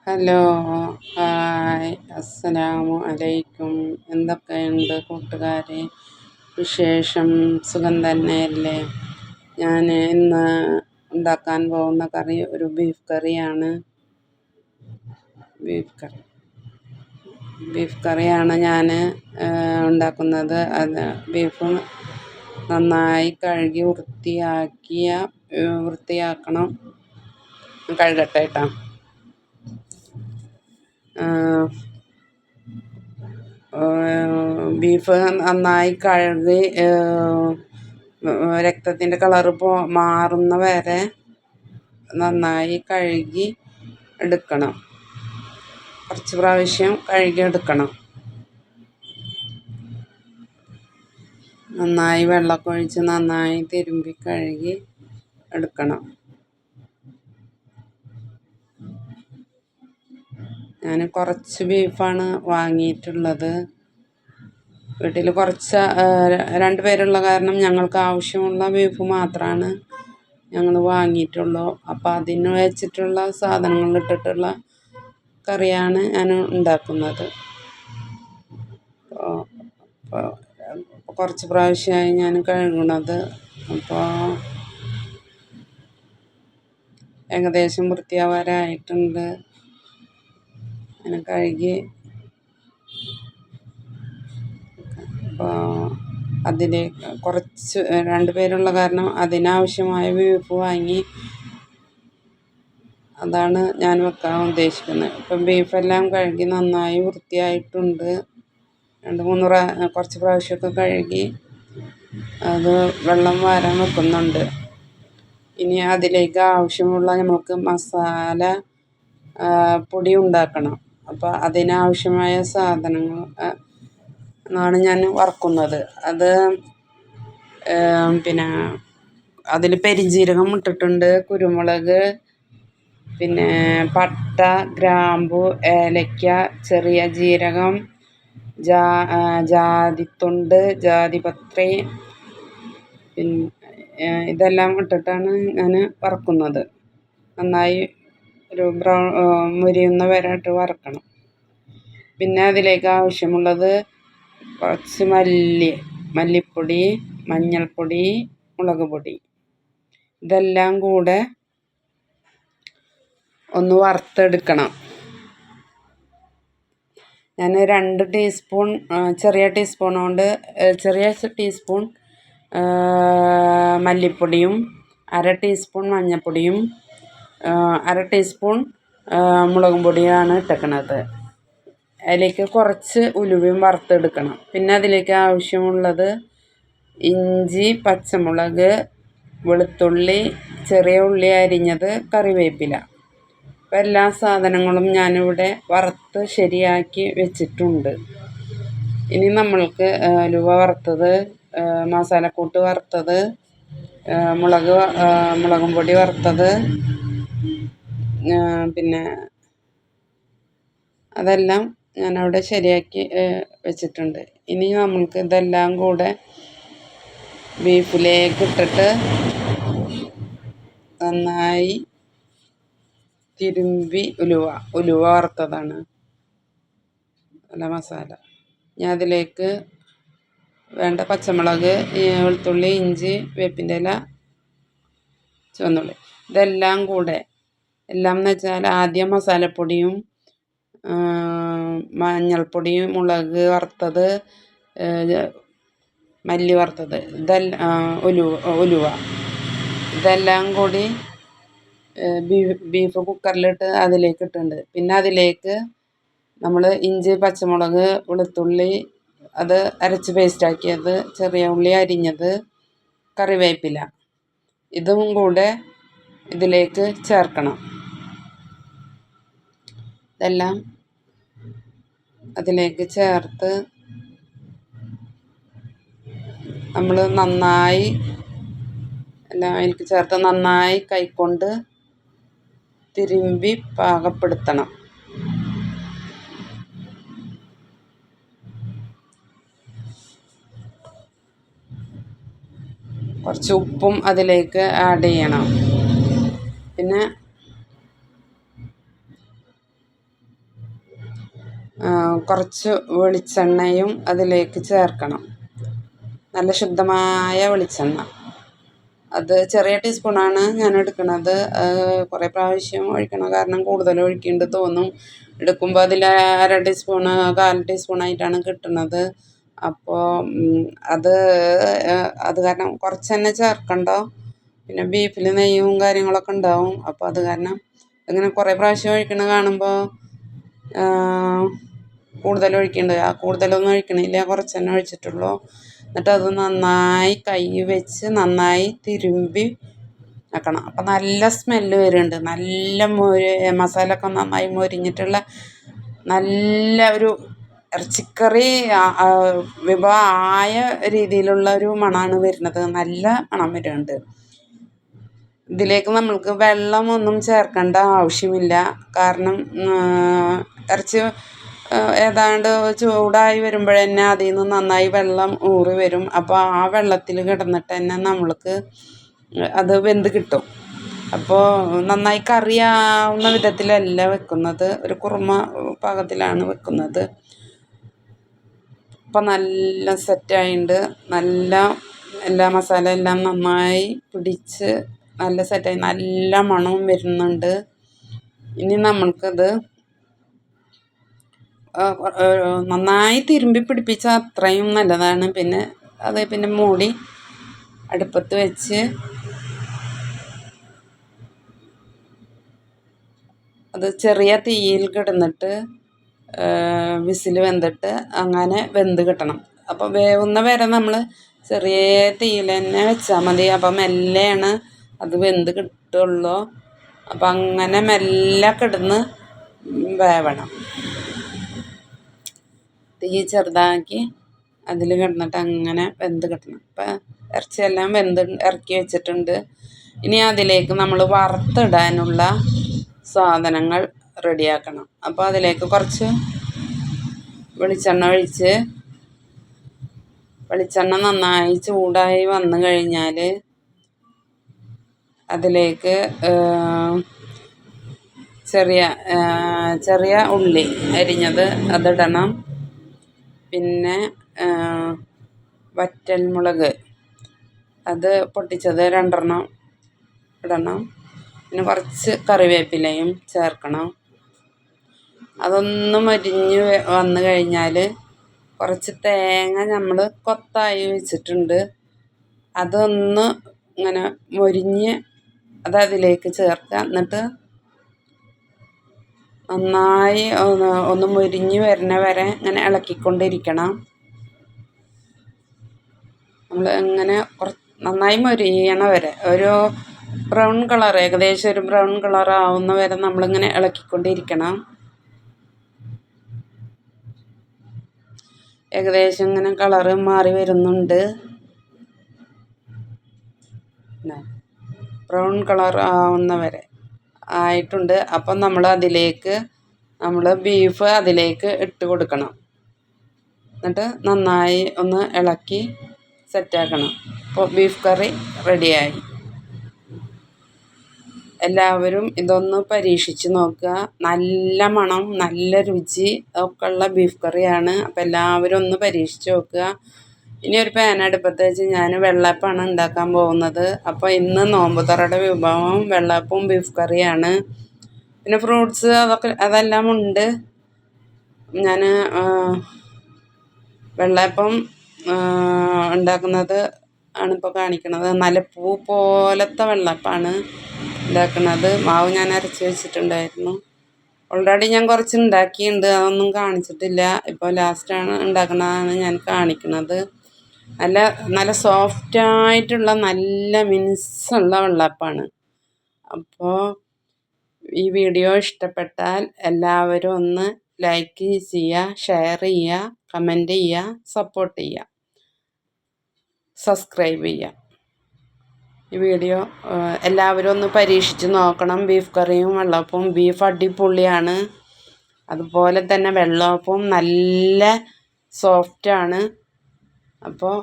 Hello, hi, അസ്സലാമു അലൈക്കും. എന്തൊക്കെയുണ്ട് കൂട്ടുകാരെ വിശേഷം? സുഖം തന്നെയല്ലേ? ഞാൻ ഇന്ന് ഉണ്ടാക്കാൻ പോകുന്ന കറി ഒരു ബീഫ് കറിയാണ്. ബീഫ് കറിയാണ് ഞാൻ ഉണ്ടാക്കുന്നത്. അത് ബീഫ് നന്നായി കഴുകി വൃത്തിയാക്കണം. കഴുകട്ടെ കേട്ടോ. ബീഫ് നന്നായി കഴുകി രക്തത്തിൻ്റെ കളറ് മാറുന്ന വരെ നന്നായി കഴുകി എടുക്കണം. കുറച്ച് പ്രാവശ്യം കഴുകി എടുക്കണം. നന്നായി വെള്ളമൊക്കെ ഒഴിച്ച് നന്നായി തിരുമ്പി കഴുകി എടുക്കണം. ഞാൻ കുറച്ച് ബീഫാണ് വാങ്ങിയിട്ടുള്ളത്. വീട്ടിൽ കുറച്ച് 2 പേരുള്ള കാരണം ഞങ്ങൾക്ക് ആവശ്യമുള്ള ബീഫ് മാത്രമാണ് ഞങ്ങൾ വാങ്ങിയിട്ടുള്ളൂ. അപ്പോൾ അതിന് വെച്ചിട്ടുള്ള സാധനങ്ങൾ ഇട്ടിട്ടുള്ള കറിയാണ് ഞാൻ ഉണ്ടാക്കുന്നത്. അപ്പോൾ കുറച്ച് പ്രാവശ്യമായി ഞാൻ കഴുകണത്. അപ്പോൾ ഏകദേശം വൃത്തിയാവാറായിട്ടുണ്ട്. ഞാൻ കഴുകി അപ്പോൾ അതിലേക്ക് കുറച്ച് 2 പേരുള്ള കാരണം അതിനാവശ്യമായ ബീഫ് വാങ്ങി അതാണ് ഞാൻ വെക്കാൻ ഉദ്ദേശിക്കുന്നത്. ഇപ്പം ബീഫെല്ലാം കഴുകി നന്നായി വൃത്തിയായിട്ടുണ്ട്. 2-3 കുറച്ച് പ്രാവശ്യമൊക്കെ കഴുകി അത് വെള്ളം വാരാൻ വെക്കുന്നുണ്ട്. ഇനി അതിലേക്ക് ആവശ്യമുള്ള നമുക്ക് മസാല പൊടി ഉണ്ടാക്കണം. അപ്പോൾ അതിനാവശ്യമായ സാധനങ്ങൾ ആണ് ഞാൻ വറുക്കുന്നത്. അത് പിന്നെ അതിൽ പെരുംജീരകം ഇട്ടിട്ടുണ്ട്, കുരുമുളക്, പിന്നെ പട്ട, ഗ്രാമ്പു, ഏലക്ക, ചെറിയ ജീരകം, ജാതിത്തൊണ്ട്, ജാതിപത്രി, പിന്നെ ഇതെല്ലാം ഇട്ടിട്ടാണ് ഞാൻ വറുക്കുന്നത്. നന്നായി ഒരു മുരിയുന്ന വരെ ഇട്ട് വറുക്കണം. പിന്നെ അതിലേക്ക് ആവശ്യമുള്ളത് കുറച്ച് മല്ലിപ്പൊടി, മഞ്ഞൾപ്പൊടി, മുളക് പൊടി, ഇതെല്ലാം കൂടെ ഒന്ന് വറുത്തെടുക്കണം. ഞാൻ 2 ടീസ്പൂൺ ചെറിയ ടീസ്പൂൺ മല്ലിപ്പൊടിയും 1/2 ടീസ്പൂൺ മഞ്ഞൾപ്പൊടിയും 1/2 ടീസ്പൂൺ മുളകും പൊടിയാണ് ഇട്ടേക്കണത്. അതിലേക്ക് കുറച്ച് ഉലുവയും വറുത്തെടുക്കണം. പിന്നെ അതിലേക്ക് ആവശ്യമുള്ളത് ഇഞ്ചി, പച്ചമുളക്, വെളുത്തുള്ളി, ചെറിയ ഉള്ളി അരിഞ്ഞത്, കറിവേപ്പില. അപ്പോൾ എല്ലാ സാധനങ്ങളും ഞാനിവിടെ വറുത്ത് ശരിയാക്കി വെച്ചിട്ടുണ്ട്. ഇനി നമ്മൾക്ക് ഉലുവ വറുത്തത്, മസാലക്കൂട്ട് വറുത്തത്, മുളകും പൊടി വറുത്തത്, പിന്നെ അതെല്ലാം ഞാനവിടെ ശരിയാക്കി വെച്ചിട്ടുണ്ട്. ഇനി നമ്മൾക്ക് ഇതെല്ലാം കൂടെ ബീഫിലേക്ക് ഇട്ടിട്ട് നന്നായി തിരുമ്പി ഉലുവ വറുത്തതാണ് അല്ല മസാല. ഞാൻ അതിലേക്ക് വേണ്ട പച്ചമുളക്, വെളുത്തുള്ളി, ഇഞ്ചി, വേപ്പിൻ്റെ ഇല, ചുവന്നുള്ളി, ഇതെല്ലാം കൂടെ എല്ലാം എന്ന് വെച്ചാൽ ആദ്യം മസാലപ്പൊടിയും മഞ്ഞൾപ്പൊടിയും, മുളക് വറുത്തത്, മല്ലി വറുത്തത്, ഉലുവ ഇതെല്ലാം കൂടി ബീഫ് കുക്കറിലിട്ട് അതിലേക്ക് ഇട്ടിട്ടുണ്ട്. പിന്നെ അതിലേക്ക് നമ്മൾ ഇഞ്ചി, പച്ചമുളക്, വെളുത്തുള്ളി അത് അരച്ച് പേസ്റ്റാക്കിയത്, ചെറിയ ഉള്ളി അരിഞ്ഞത്, കറിവേപ്പില ഇതും കൂടെ ഇതിലേക്ക് ചേർക്കണം. ഇതെല്ലാം അതിലേക്ക് ചേർത്ത് നമ്മൾ നന്നായി കൈകൊണ്ട് തിരുമ്പി പാകപ്പെടുത്തണം. കുറച്ച് ഉപ്പും അതിലേക്ക് ആഡ് ചെയ്യണം. പിന്നെ കുറച്ച് വെളിച്ചെണ്ണയും അതിലേക്ക് ചേർക്കണം. നല്ല ശുദ്ധമായ വെളിച്ചെണ്ണ. അത് ചെറിയ ടീസ്പൂണാണ് ഞാൻ എടുക്കുന്നത്. കുറേ പ്രാവശ്യം ഒഴിക്കണം, കാരണം കൂടുതൽ ഒഴിക്കേണ്ടി തോന്നും. എടുക്കുമ്പോൾ അതിൽ 1/2 ടീസ്പൂണ് 1/4 ടീസ്പൂണായിട്ടാണ് കിട്ടുന്നത്. അപ്പോൾ അത് കാരണം കുറച്ച് തന്നെ ചേർക്കണ്ടോ. പിന്നെ ബീഫിൽ നെയ്യും കാര്യങ്ങളൊക്കെ ഉണ്ടാവും. അപ്പോൾ അത് കാരണം ഇങ്ങനെ കുറേ പ്രാവശ്യം ഒഴിക്കണ കാണുമ്പോൾ കൂടുതൽ ഒഴിക്കേണ്ടത്. കൂടുതലൊന്നും ഒഴിക്കണില്ല, കുറച്ച് തന്നെ ഒഴിച്ചിട്ടുള്ളൂ. എന്നിട്ട് അത് നന്നായി കൈ വെച്ച് നന്നായി തിരുമ്പി വെക്കണം. അപ്പം നല്ല സ്മെല്ല് വരുന്നുണ്ട്. നല്ല മസാല ഒക്കെ നന്നായി മൊരിഞ്ഞിട്ടുള്ള നല്ല ഒരു ഇറച്ചിക്കറി വിഭവമായ രീതിയിലുള്ള ഒരു മണമാണ് വരുന്നത്. നല്ല മണം വരുന്നുണ്ട്. ഇതിലേക്ക് നമ്മൾക്ക് വെള്ളമൊന്നും ചേർക്കേണ്ട ആവശ്യമില്ല. കാരണം ഇറച്ചി ഏതാണ്ട് ചൂടായി വരുമ്പോഴന്നെ അതിൽ നിന്ന് നന്നായി വെള്ളം ഊറി വരും. അപ്പോൾ ആ വെള്ളത്തിൽ കിടന്നിട്ട് തന്നെ നമ്മൾക്ക് അത് വെന്ത് കിട്ടും. അപ്പോൾ നന്നായി കറിയാവുന്ന വിധത്തിലല്ല വെക്കുന്നത്, ഒരു കുറുമ പാകത്തിലാണ് വെക്കുന്നത്. അപ്പം നല്ല സെറ്റായിട്ടുണ്ട്. നല്ല എല്ലാ മസാല എല്ലാം നന്നായി പിടിച്ച് നല്ല സെറ്റായി, നല്ല മണവും വരുന്നുണ്ട്. ഇനി നമ്മൾക്കത് നന്നായി തിരുമ്പി പിടിപ്പിച്ചാൽ അത്രയും നല്ലതാണ്. പിന്നെ മൂടി അടുപ്പത്ത് വെച്ച് അത് ചെറിയ തീയിൽ കിടന്നിട്ട് വിസിൽ വെന്തിട്ട് അങ്ങനെ വെന്ത് കിട്ടണം. അപ്പോൾ വേവുന്ന വരെ നമ്മൾ ചെറിയ തീയിൽ തന്നെ വെച്ചാൽ മതി. അപ്പം മെല്ലെയാണ് അത് വെന്ത് കിട്ടുള്ളൂ. അപ്പം അങ്ങനെ മെല്ലെ കിടന്ന് വേവണം. തീ ചെറുതാക്കി അതിൽ കിടന്നിട്ട് അങ്ങനെ വെന്ത് കിട്ടണം. അപ്പം ഇറച്ചിയെല്ലാം ഇറക്കി വെച്ചിട്ടുണ്ട്. ഇനി അതിലേക്ക് നമ്മൾ വറുത്തിടാനുള്ള സാധനങ്ങൾ റെഡിയാക്കണം. അപ്പോൾ അതിലേക്ക് കുറച്ച് വെളിച്ചെണ്ണ ഒഴിച്ച്, വെളിച്ചെണ്ണ നന്നായി ചൂടായി വന്നു കഴിഞ്ഞാൽ അതിലേക്ക് ചെറിയ ഉള്ളി അരിഞ്ഞത് അതിടണം. പിന്നെ വറ്റൽമുളക് അത് പൊട്ടിച്ചത് 2 ഇടണം. പിന്നെ കുറച്ച് കറിവേപ്പിലയും ചേർക്കണം. അതൊന്ന് മൊരിഞ്ഞ് വന്നു കഴിഞ്ഞാൽ കുറച്ച് തേങ്ങ നമ്മൾ കൊത്തായി വെച്ചിട്ടുണ്ട്. അതൊന്ന് ഇങ്ങനെ മൊരിഞ്ഞ് അതിലേക്ക് ചേർക്കുക. എന്നിട്ട് നന്നായി ഒന്ന് മൊരിഞ്ഞ് വരുന്ന വരെ ഇങ്ങനെ ഇളക്കിക്കൊണ്ടിരിക്കണം. നമ്മൾ ഇങ്ങനെ നന്നായി മൊരിയണ വരെ, ഒരു ബ്രൗൺ കളർ, ഏകദേശം ഒരു ബ്രൗൺ കളർ ആവുന്ന വരെ നമ്മളിങ്ങനെ ഇളക്കിക്കൊണ്ടിരിക്കണം. ഏകദേശം ഇങ്ങനെ കളറ് മാറി വരുന്നുണ്ട്. ബ്രൗൺ കളർ ആവുന്ന വരെ ആയിട്ടുണ്ട്. അപ്പം നമ്മൾ ബീഫ് അതിലേക്ക് ഇട്ട് കൊടുക്കണം. എന്നിട്ട് നന്നായി ഒന്ന് ഇളക്കി സെറ്റാക്കണം. അപ്പോൾ ബീഫ് കറി റെഡിയായി. എല്ലാവരും ഇതൊന്ന് പരീക്ഷിച്ച് നോക്കുക. നല്ല മണം, നല്ല രുചി ഒക്കെ ഉള്ള ബീഫ് കറിയാണ്. അപ്പോൾ എല്ലാവരും ഒന്ന് പരീക്ഷിച്ച് നോക്കുക. ഇനി ഒരു പാൻ അടുപ്പത്ത് വെച്ച് ഞാൻ വെള്ളയപ്പമാണ് ഉണ്ടാക്കാൻ പോകുന്നത്. അപ്പോൾ ഇന്ന് നോമ്പുതുറയുടെ വിഭവം വെള്ളയപ്പവും ബീഫ് കറിയാണ്. പിന്നെ ഫ്രൂട്ട്സ് അതെല്ലാം ഉണ്ട്. ഞാൻ വെള്ളയപ്പം ഉണ്ടാക്കുന്നത് ആണിപ്പോൾ കാണിക്കുന്നത്. നല്ല പൂ പോലത്തെ വെള്ളയപ്പമാണ് ഉണ്ടാക്കുന്നത്. മാവ് ഞാൻ അരച്ച് വെച്ചിട്ടുണ്ടായിരുന്നു. ഓൾറെഡി ഞാൻ കുറച്ച് ഉണ്ടാക്കിയിട്ടുണ്ട്, അതൊന്നും കാണിച്ചിട്ടില്ല. ഇപ്പോൾ ലാസ്റ്റാണ് ഉണ്ടാക്കുന്നതാണ് ഞാൻ കാണിക്കുന്നത്. നല്ല സോഫ്റ്റായിട്ടുള്ള നല്ല മിനുസമുള്ള വെള്ളയപ്പമാണ്. അപ്പോൾ ഈ വീഡിയോ ഇഷ്ടപ്പെട്ടാൽ എല്ലാവരും ഒന്ന് ലൈക്ക് ചെയ്യുക, ഷെയർ ചെയ്യുക, കമൻറ്റ് ചെയ്യുക, സപ്പോർട്ട് ചെയ്യുക, സബ്സ്ക്രൈബ് ചെയ്യുക. ഈ വീഡിയോ എല്ലാവരും ഒന്ന് പരീക്ഷിച്ച് നോക്കണം. ബീഫ് കറിയും വെള്ളയപ്പവും. ബീഫ് അടിപൊളിയാണ്, അതുപോലെ തന്നെ വെള്ളയപ്പവും നല്ല സോഫ്റ്റാണ്. അപ്പോൾ